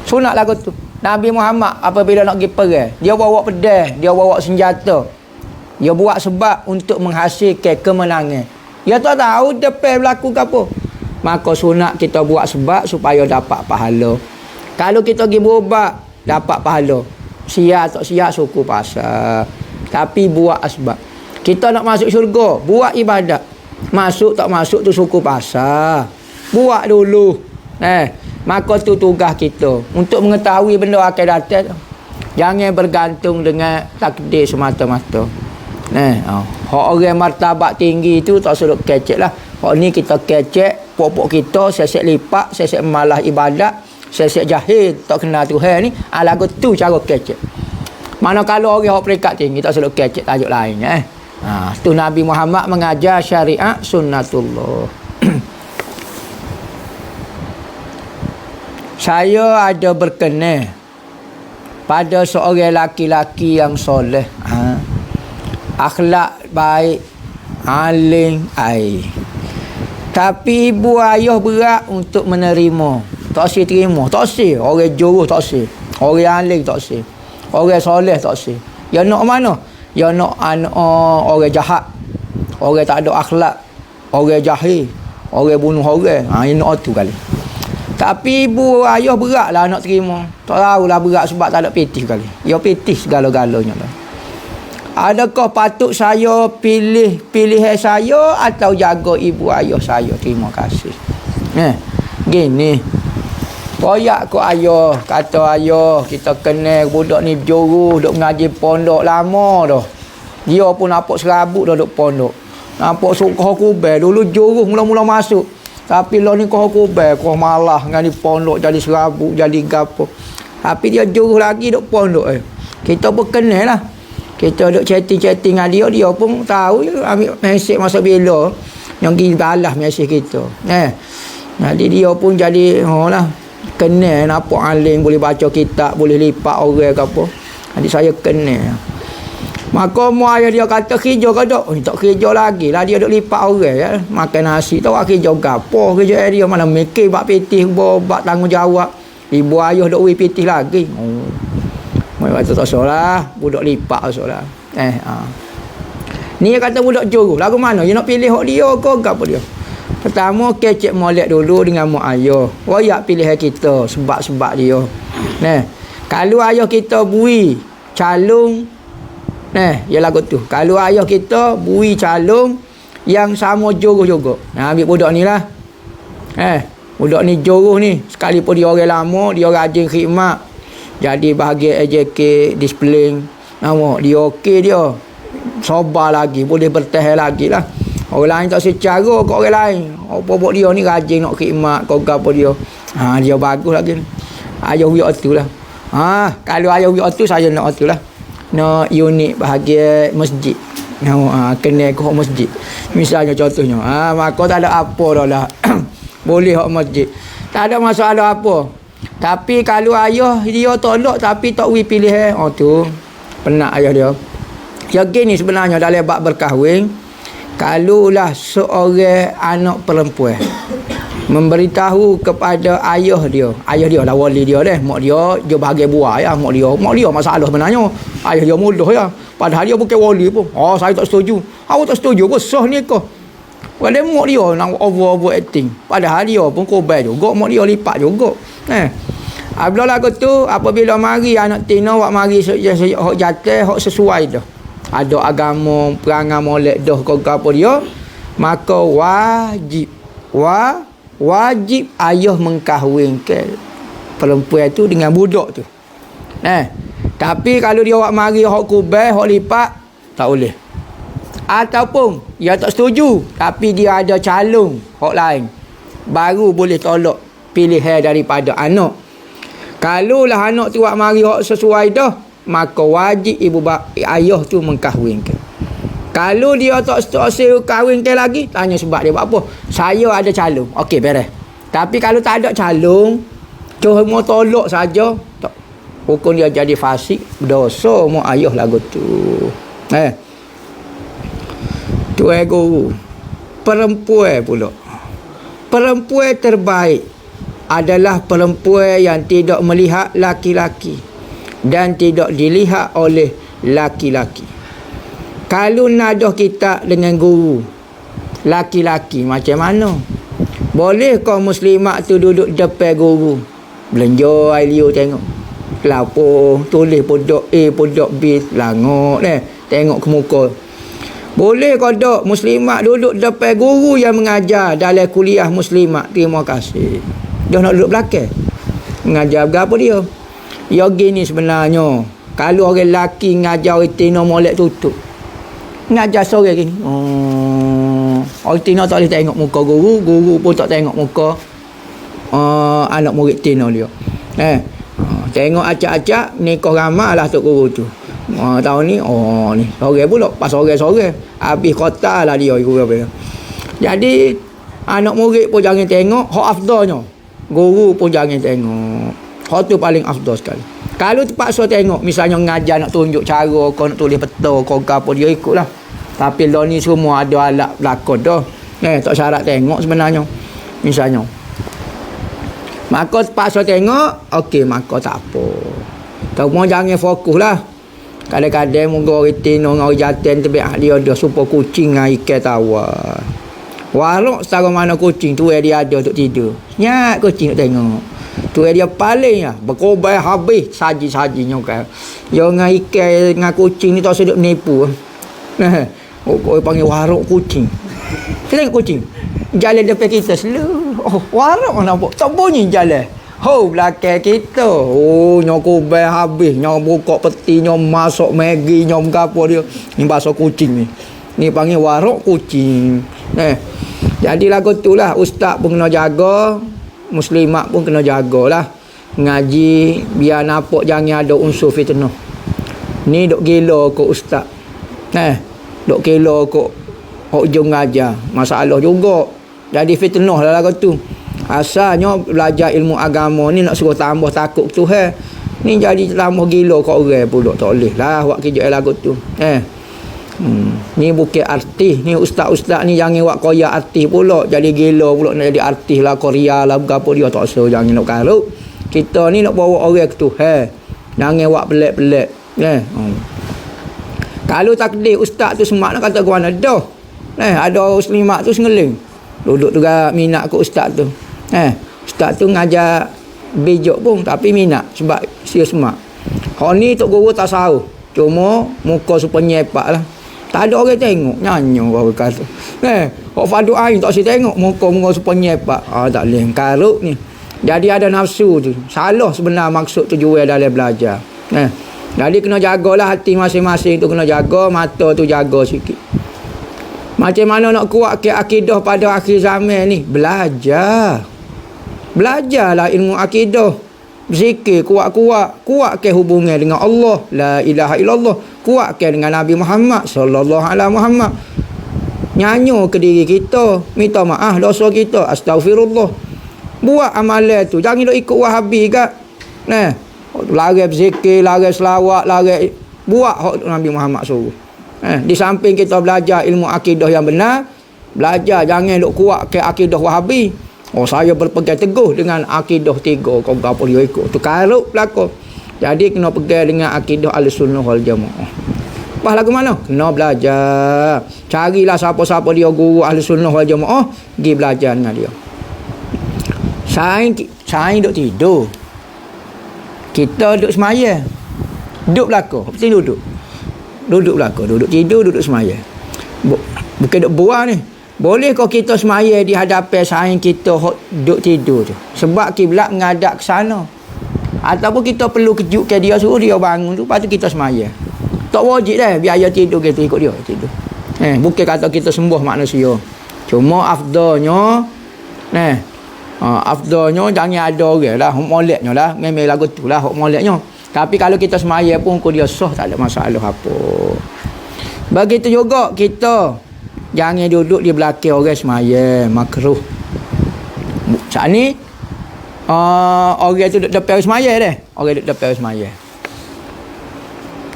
Speaker 2: Sunat lagu tu. Nabi Muhammad apabila nak pergi perang, dia bawa pedang, dia bawa senjata. Dia buat sebab untuk menghasilkan kemenangan. Dia tak tahu depan berlaku ke apa. Maka sunat kita buat sebab supaya dapat pahala. Kalau kita pergi berubat, dapat pahala. Siap tak siap suku pasal. Tapi buat sebab. Kita nak masuk syurga, buat ibadat. Masuk tak masuk tu suku pasal. Buat dulu. Maka tu tugas kita untuk mengetahui benda akan datang. Jangan bergantung dengan takdir semata-mata. Hak orang martabat tinggi tu tak suruh kecek lah. Hak ni kita kecek, pokok kita sesek lipat, sesek malah ibadat, sesek jahil, tak kenal Tuhan ni. Lagu tu cara kecek. Mana kalau orang hak peringkat tinggi tak suruh kecek tajuk lain. Tu Nabi Muhammad mengajar syariat sunnatullah. Saya ada berkenan pada seorang laki-laki yang soleh, akhlak baik, alim air. Tapi ibu ayah berat untuk menerima. Tak sih terima, tak sih. Orang jauh tak sih. Orang alim tak sih. Orang soleh tak sih. Ya nak mana? Ya nak orang jahat. Orang tak ada akhlak. Orang jahil. Orang bunuh orang. Ini nak tu kali. Tapi ibu ayah beratlah nak terima. Tak tahulah berat sebab tak ada pitih kali. Ya pitih segala-galanya lah. Adakah patut saya pilih pilihan saya atau jaga ibu ayah saya? Terima kasih. Gini. Koyak ko ayah, kata ayah, kita kenal budak ni berjuru, duk mengaji pondok lama dah. Dia pun nampak serabut dah duk pondok. Nampak suka kubel dulu juru mula-mula masuk. Tapi lo ni kau kubel, kau malah dengan di pondok jadi serabut, jadi gapo. Tapi dia juru lagi duk pondok. Kita pun kenal lah. Kita duk chatting-chatting dengan dia pun tahu ambil mesej masa bila yang pergi balas mesej kita. Jadi dia pun jadi lah kenal nampak alim, boleh baca kitab, boleh lipat orang ke apa. Jadi saya kenal. Maka mu ayah dia kata kerja ke tak? Tak kerja lagi lah, dia duk lipat orang ya. Makan nasi tahu kerja gapo, kerja dia mana mikir bab pitih, bab tanggungjawab. Ibu ayah duk wi pitih lagi. Mai kata tak salah, budak lipat salah. Ni kata budak juru, lagu mana? Dia nak pilih hak dia ke gapo dia? Pertama kecek molek dulu dengan mak ayah. Royak pilihan kita sebab-sebab dia. Kalau ayah kita bui calung, ya lagu tu. Kalau ayah kita bui calung yang sama jodoh juga. Ambil budak ni lah. Budak ni jodoh ni. Sekalipun dia orang lama, dia rajin khidmat. Jadi bahagian AJK display. Nampak dia okey dia. Sabar lagi, boleh bertahan lagi lah. Orang lain tak secara kat orang lain. Apa-apa dia ni rajin nak khidmat, kau apa dia. Dia bagus lagi. Ayah wiak tu lah. Kalau ayah wiak tu saya nak tu lah. Nak unit bahagian masjid. Kena ke hak masjid. Misalnya contohnya, maka tak ada apa dah lah. Boleh hak masjid. Tak ada masalah apa. Tapi kalau ayah dia tolak tapi tak wi pilih tu penat ayah dia. Yang gini sebenarnya dalam bab berkahwin, kalulah seorang anak perempuan memberitahu kepada ayah dia lah wali dia mak dia bahagia buah ya, mak dia masalah sebenarnya. Ayah dia mudah ya, padahal dia bukan wali pun. Saya tak setuju. Awak tak setuju apa sah ni kau? Walau mak dia nak over acting, padahal dia pun korban juga, mak dia lipat juga. Apabila lagu tu, apabila mari anak tina wak mari hak jatuh hak sesuai dah, ada agama perangai molek dah kau apa dia, maka wajib ayah mengkahwinkan perempuan tu dengan budak tu. Tapi kalau dia awak mari hak kubah hak lipat, tak boleh. Ataupun dia tak setuju tapi dia ada calon hak lain, baru boleh tolak pilihan daripada anak. Kalau lah anak tu awak mari hak sesuai dah, maka wajib ayah tu mengkahwinkan. Kalau dia tak setuju kahwinkan lagi, tanya sebab dia buat apa. Saya ada calon. Okey, beres. Tapi kalau tak ada calon, cuma tolak saja, tak. Hukum dia jadi fasik, berdosa mak ayah lagu tu. Tuan guru, perempuan pula. Perempuan terbaik adalah perempuan yang tidak melihat laki-laki dan tidak dilihat oleh laki-laki. Kalau nadah kita dengan guru laki-laki macam mana? Boleh kau muslimat tu duduk depan guru, belanja Ailio tengok lapo tulis pondok A pondok B langok tengok ke muka. Boleh kau dok muslimat duduk depan guru yang mengajar dalam kuliah muslimat, terima kasih. Dia nak duduk belakang mengajar berapa dia? Ya gini sebenarnya, kalau orang lelaki ngajar itina molek tutup, ngajar sore gini. Orang tina tak boleh tengok muka guru, guru pun tak tengok muka anak murid tina dia. Tengok acak-acak nikah ramah lah tok guru tu. Tahun ni ni sore pula pas sore habis kota lah dia guru apa. Jadi anak murid pun jangan tengok hak afdalnya, guru pun jangan tengok hak tu paling afdal sekali. Kalau terpaksa tengok, misalnya ngajar nak tunjuk cara kau nak tulis peta kau apa, dia ikutlah. Tapi lah ni semua ada alat belakang dah. Tak syarat tengok sebenarnya. Misalnya maka terpaksa tengok, okey maka tak apa. Cuma jangan fokus lah. Kadang-kadang moga orang tino dengan orang jantan terbiak dia ada supaya kucing dengan ikan tawar. Warok setara mana kucing tu dia ada untuk tidur. Nyat kucing nak tengok. Tu dia paling berkorban habis saji-sajinya kan. Yang dengan ikan dengan kucing ni tak sedap menipu. Orang panggil warok kucing. Kita tengok kucing jalan depan kita selalu. Warok nampak tak bunyi jalan. Belakang kita. Nyok korban habis, nyok buka peti, nyok masuk Maggi, nyok apa dia. Ni bahasa kucing ni. Ni panggil warok kucing. Jadi lagu tu lah ustaz pun kena jaga, muslimat pun kena jagalah. Ngaji biar nampak jangan ada unsur fitnah. Ni dok gila kok ustaz. Dok gila kok hujung ngajar. Masalah juga. Jadi fitnah lah lagu tu. Asalnya belajar ilmu agama ni nak suruh tambah takut Tuhan. Ni jadi tambah gila kok orang pula tak boleh lah buat kerja lagu tu. Ni bukan artis. Ni ustaz-ustaz ni jangan buat koyak artis pula. Jadi gila pula nak jadi artis lah, Korea lah, berapa dia tak usah. Jangan nak karuk. Kita ni nak bawa orang ke Tuhan. Jangan buat pelik-pelik. Kalau takdir ustaz tu semak nak kata ke mana dah. Ada muslimat tu sengeling. Duduk juga minat ke ustaz tu. Ustaz tu ngajar bijak pun tapi minat sebab dia semak. Hak ni tok guru tak tahu. Cuma muka supernyepak lah. Tak ada orang tengok, nyanyi orang kata. Hak fardu ain tak si tengok muka supernyepak. Tak boleh karuk ni. Jadi ada nafsu tu. Salah sebenar maksud tujuan dalam belajar. Jadi kena jagalah hati masing-masing tu, kena jaga, mata tu jaga sikit. Macam mana nak kuat ke akidah pada akhir zaman ni? Belajarlah ilmu akidah. Zikir kuat-kuat, kuatkan hubungan dengan Allah, la ilaha illallah, kuatkan dengan Nabi Muhammad sallallahu alaihi Muhammad. Nyanyo ke diri kita, minta maaf dosa kita, astagfirullah. Buat amalan tu, jangan duk ikut Wahabi kat. Nah, lari berzikir, lari selawat, lari buat hak Nabi Muhammad suruh. Di samping kita belajar ilmu akidah yang benar, belajar jangan duk kuat ke akidah Wahabi. Oh, saya berpegang teguh dengan akidah 3 kau apa dia ikut. Tu karut belaka. Jadi kena pegang dengan akidah Ahlussunnah wal Jamaah. Pas lagu mana? Kena belajar. Carilah siapa-siapa dia guru Ahlussunnah wal Jamaah, pergi belajar dengan dia. Sain duk tidur. Kita duduk semaya. Duduk belaka. Apa duduk? Duduk belaka, duduk tidur, duduk semaya. Bukan duk buang ni. Boleh kau kita semaya di hadapan saing kita duduk tidur tu. Sebab kiblat menghadap ke sana. Ataupun kita perlu kejutkan dia, suruh dia bangun tu, lepas tu kita semaya. Tak wajib dah biar dia tidur kita ikut dia tidur. Bukan kata kita sembuh manusia. Cuma afdalnya afdalnya jangan ada orang lah hok moleknya lah, memang lagu tu lah hok moleknya. Tapi kalau kita semaya pun kau dia sah, tak ada masalah apa. Begitu juga kita jangan duduk di belakang orang semaya, makruh. Saat ni orang tu duduk depan semaya dah. Orang duduk depan semaya.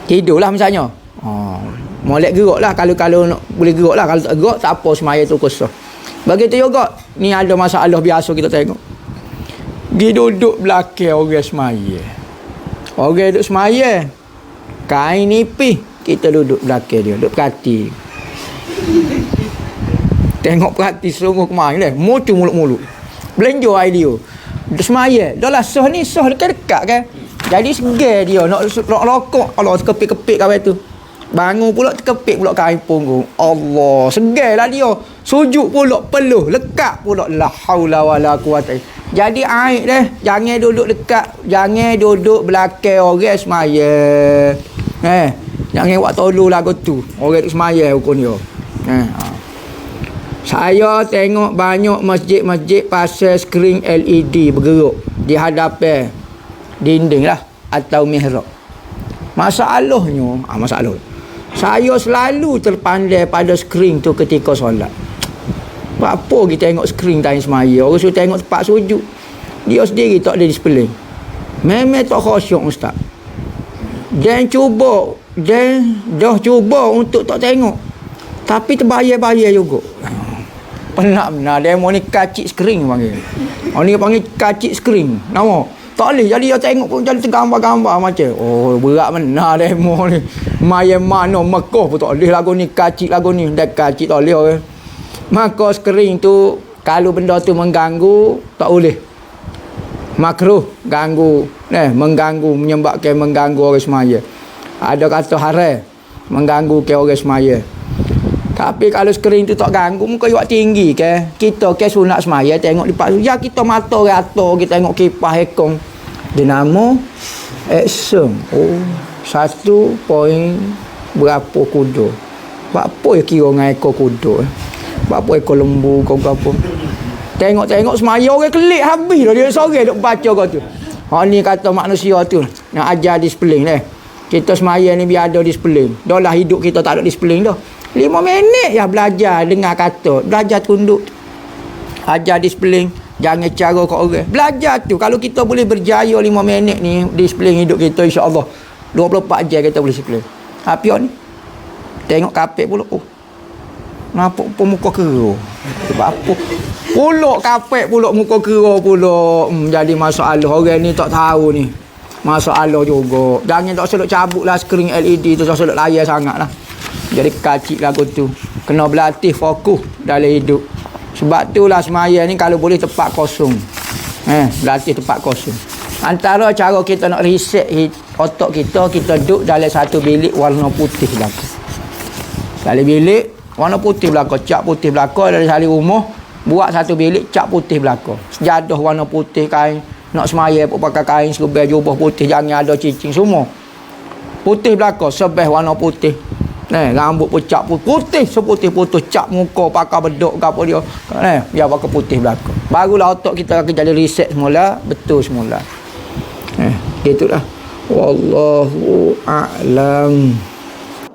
Speaker 2: Tidurlah misalnya. Molek gerak lah. Kalau nak boleh gerak lah. Kalau tak gerak, tak apa, semaya tu kosong. Begitu juga. Ni ada masalah biasa kita tengok. Dia duduk belakang orang semaya. Orang duduk semaya. Kain nipis. Kita duduk belakang dia. Duduk perhati. Tengok perhati sungguh kemarin lah. Mutu mulut-mulut. Belenjo idea. Semaya. Dah lah soh ni soh dekat-dekat kan. Jadi segar dia nak rokok. Allah terkepik-kepik kawan tu. Bangun pula terkepik pula kain punggung. Allah, segar lah dia. Sujud pula peluh, lekat pula. La haula wala quwata. Jadi air dah. Jangan duduk dekat. Jangan duduk belakang orang semaya. Jangan buat tolu lagu tu. Orang semaya hukum dia. Saya tengok banyak masjid-masjid pasal skrin LED bergeruk di hadapan dinding lah atau mihrab. Masalahnya, masalah. Saya selalu terpandai pada skrin tu ketika solat. Apa kita tengok skrin time semaya? Orang suruh tengok tempat sujud. Dia sendiri tak ada display. Memang tak khusyuk ustaz. Dan dah cuba untuk tak tengok. Tapi terbayar-bayar juga. Benar demo ni kacik skrin panggil. Orang ni panggil kacik skrin. Nama. Tak boleh jadi dia tengok pun jadi tergambar-gambar macam. Oh, berat benar demo ni. Mayan mana Mekah pun tak boleh lagu ni, kacik lagu ni. Dah kacik tak boleh orang. Maka skrin tu kalau benda tu mengganggu tak boleh. Makruh ganggu, mengganggu, menyebabkan mengganggu orang semaya. Ada kata haram mengganggu ke orang semaya. Tapi kalau skrin tu tak ganggu, muka awak tinggi ke. Kita ke sunat semaya tengok di pak. Ya kita mata rata, kita tengok kipas ekong. Dia nama Exum. Oh, 1 point berapa kuda. Apa ya kira dengan ekor kuda? Berapa ekor lembu kau apa? Tengok-tengok semaya orang kelik habis dah dia sore duk baca kau tu. Hak ni kata manusia tu nak ajar disiplin Kita semaya ni biar ada disiplin. Dah lah hidup kita tak ada disiplin dah. 5 minit ya belajar dengar kata, belajar tunduk. Ajar disiplin, jangan cara kat orang. Belajar tu kalau kita boleh berjaya 5 minit ni disiplin hidup kita insya-Allah. 24 jam kita boleh disiplin. Apa ni? Tengok kapek pula. Oh. Nampak pun muka kera. Sebab apa? Pulak kapek pulak muka kera pulak. Jadi masalah orang ni tak tahu ni. Masalah juga. Jangan tak selok cabut lah skrin LED tu, tak selok layar sangat lah. Jadi kacik lagu tu. Kena berlatih fokus dalam hidup. Sebab tu lah semaya ni kalau boleh tempat kosong. Berlatih tempat kosong. Antara cara kita nak reset otak kita duduk dalam satu bilik warna putih belakang. Dalam bilik warna putih belakang, cat putih belakang. Dari salin rumah buat satu bilik cat putih belakang. Sejadah warna putih kain. Nak semaya pun pakai kain serba jubah putih, jangan ada cicing semua. Putih belakang, sebeh warna putih. Rambut pun cap putih, seputih-putih, cap muka pakai bedok ke apa dia. Biar pakai putih belakang. Barulah otak kita akan jadi reset semula, betul semula. Itulah. Wallahu a'lam.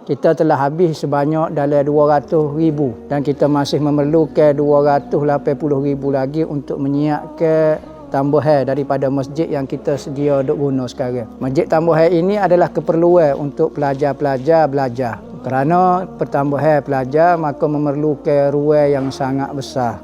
Speaker 2: Kita telah habis sebanyak dalam 200,000 dan kita masih memerlukan 280,000 lagi untuk menyiapkan tambahan daripada masjid yang kita sedia duk guna sekarang. Masjid tambahan ini adalah keperluan untuk pelajar-pelajar belajar. Kerana pertambahan pelajar maka memerlukan ruang yang sangat besar.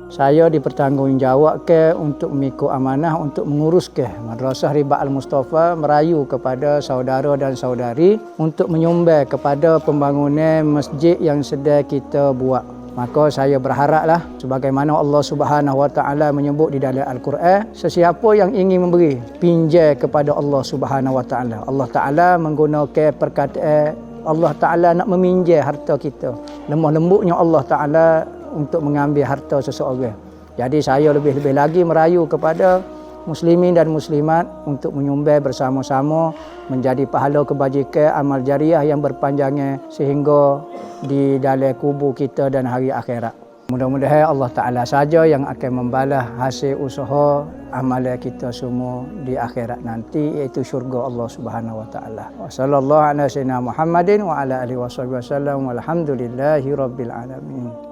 Speaker 2: Saya dipertanggungjawabkan untuk mengikut amanah untuk menguruskan Madrasah Ribat Al-Mustafa merayu kepada saudara dan saudari untuk menyumbang kepada pembangunan masjid yang sedang kita buat. Maka saya berharaplah sebagaimana Allah Subhanahu Wa Taala menyebut di dalam Al-Quran, sesiapa yang ingin memberi pinjam kepada Allah Subhanahu Wa Taala. Allah Taala menggunakan perkataan Allah Taala nak meminjam harta kita. Lemah lembutnya Allah Taala untuk mengambil harta seseorang. Jadi saya lebih-lebih lagi merayu kepada muslimin dan muslimat untuk menyumbang bersama-sama menjadi pahala kebajikan amal jariah yang berpanjangan sehingga di dalam kubur kita dan hari akhirat. Mudah-mudahan Allah Ta'ala saja yang akan membalas hasil usaha amalan kita semua di akhirat nanti, iaitu syurga Allah Subhanahu Wa Ta'ala. Wa sallallahu ala sayyidina Muhammadin wa ala alihi wasallam walhamdulillahi rabbil alamin.